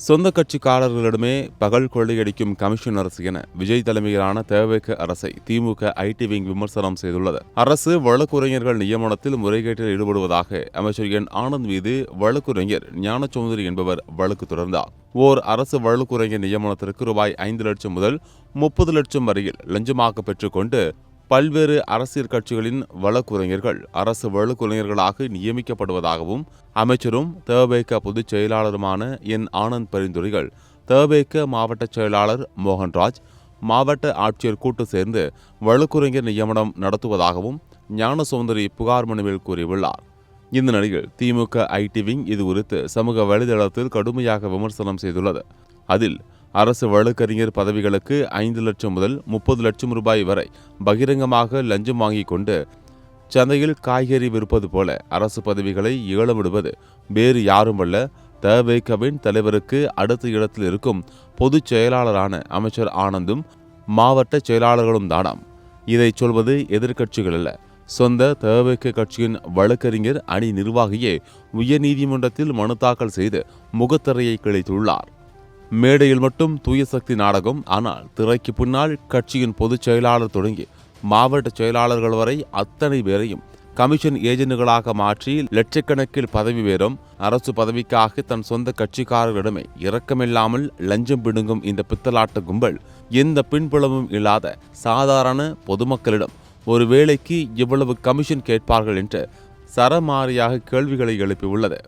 சொந்த கட்சிக்காரர்களிடமே பகல் கொள்ளையடிக்கும் கமிஷன் அரசு என விஜய் தலைமையிலான தேவேக அரசை திமுக ஐடி விங் விமர்சனம் செய்துள்ளது. அரசு வழக்குரைஞர்கள் நியமனத்தில் முறைகேட்டில் ஈடுபடுவதாக அமைச்சர் என் ஆனந்த் மீது வழக்குரைஞர் ஞானசௌந்தரி என்பவர் வழக்கு தொடர்ந்தார். ஓர் அரசு வழக்குரைஞர் நியமனத்திற்கு ரூபாய் 5 லட்சம் முதல் 30 லட்சம் வரையில் லஞ்சமாக பெற்றுக்கொண்டு பல்வேறு அரசியல் கட்சிகளின் வழக்குரைஞர்கள் அரசு வழக்குரைஞர்களாக நியமிக்கப்படுவதாகவும் அமைச்சரும் தேவேக பொதுச் செயலாளருமான என் ஆனந்த் பரிந்துரைகள் தேவேக மாவட்ட செயலாளர் மோகன்ராஜ், மாவட்ட ஆட்சியர் கூட்டு சேர்ந்து வழக்குரைஞர் நியமனம் நடத்துவதாகவும் ஞானசௌந்தரி புகார் மனுவில் கூறியுள்ளார். இந்த நிலையில் திமுக ஐடி விங் இது குறித்து சமூக வலைதளத்தில் கடுமையாக விமர்சனம் செய்துள்ளது. அதில் அரசு வழக்கறிஞர் பதவிகளுக்கு 5 லட்சம் முதல் 30 லட்சம் ரூபாய் வரை பகிரங்கமாக லஞ்சம் வாங்கிக் கொண்டு சந்தையில் காய்கறி விற்பது போல அரசு பதவிகளை ஏலமிடுவது வேறு யாருமல்ல, தேவேகவின் தலைவருக்கு அடுத்த இடத்தில் இருக்கும் பொதுச் செயலாளரான அமைச்சர் ஆனந்தும் மாவட்ட செயலாளர்களும் தானாம். இதை சொல்வது எதிர்க்கட்சிகள் அல்ல, சொந்த தேவேக கட்சியின் வழக்கறிஞர் அணி நிர்வாகியே உயர்நீதிமன்றத்தில் மனு தாக்கல் செய்து முகத்திரையை கிழித்துள்ளார். மேடையில் மட்டும் தூய சக்தி நாடகம், ஆனால் திரைக்கு பின்னால் கட்சியின் பொதுச் செயலாளர் தொடங்கி மாவட்ட செயலாளர்கள் வரை அத்தனை பேரையும் கமிஷன் ஏஜென்ட்டுகளாக மாற்றி லட்சக்கணக்கில் பதவி பேரும் அரசு பதவிக்காக தன் சொந்த கட்சிக்காரர்களிடமே இரக்கமில்லாமல் லஞ்சம் பிடுங்கும் இந்த பித்தலாட்ட கும்பல் எந்த பின்புலமும் இல்லாத சாதாரண பொதுமக்களிடம் ஒரு வேளைக்கு இவ்வளவு கமிஷன் கேட்பார்கள் என்று சரமாரியாக கேள்விகளை எழுப்பியுள்ளது.